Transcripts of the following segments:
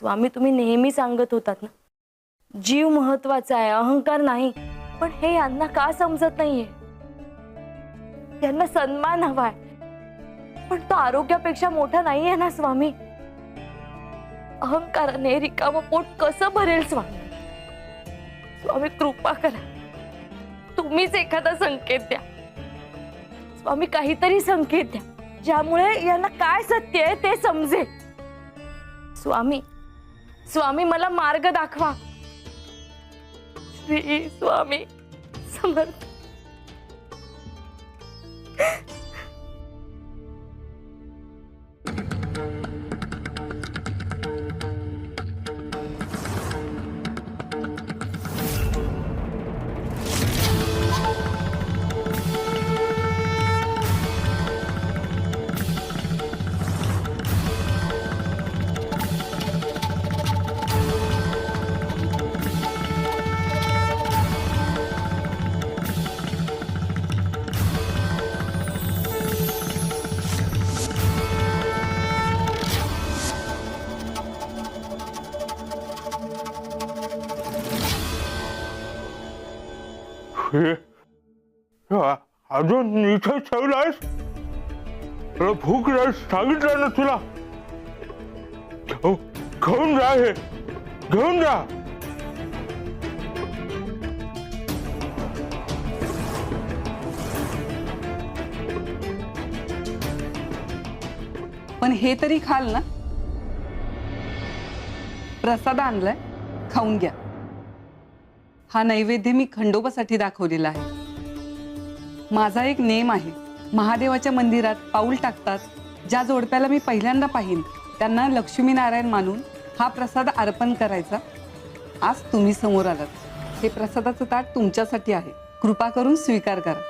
स्वामी तुम्ही नेहमी सांगत होतात ना, जीव महत्वाचा आहे, अहंकार नाही. पण हे यांना का समजत नाहीये? यांना सन्मान हवाय, पण तो आरोग्यापेक्षा मोठा नाहीये ना स्वामी. अहंकाराने रिकामं पोट कसं भरेल स्वामी? स्वामी कृपा करा, तुम्हीच एखादा संकेत द्या स्वामी, काहीतरी संकेत द्या ज्यामुळे यांना काय सत्य आहे ते समजेल. स्वामी स्वामी मला मार्ग दाखवा. श्री स्वामी समर्थ. अजून इथे ठेवलायस? तुला भूक नाही सांगितलं ना तुला. घेऊन जा, हे घेऊन जा. पण हे तरी खाल ना. प्रसाद आणलाय, खाऊन घ्या. हा नैवेद्य मी खंडोबासाठी दाखवलेला आहे. माझा एक नेम आहे, महादेवाच्या मंदिरात पाऊल टाकतात ज्या जोडप्याला मी पहिल्यांदा पाहिन त्यांना लक्ष्मीनारायण मानून हा प्रसाद अर्पण करायचा. आज तुम्ही समोर आलात, हे प्रसादाचं ताट तुमच्यासाठी आहे. कृपा करून स्वीकार करा.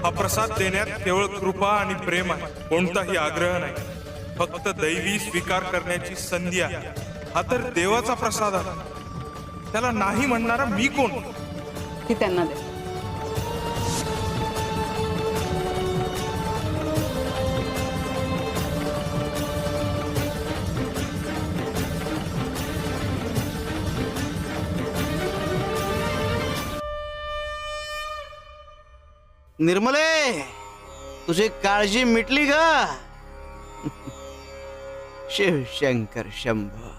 हा प्रसाद देण्यात केवळ कृपा आणि प्रेम आहे, कोणताही आग्रह नाही. फक्त दैवी स्वीकार करण्याची संधी आहे. हा तर देवाचा प्रसाद आहे, त्याला नाही म्हणणारा मी कोण? हे त्यांना द्या. निर्मले, तुझी काळजी मिटली का? शिवशंकर शंभो.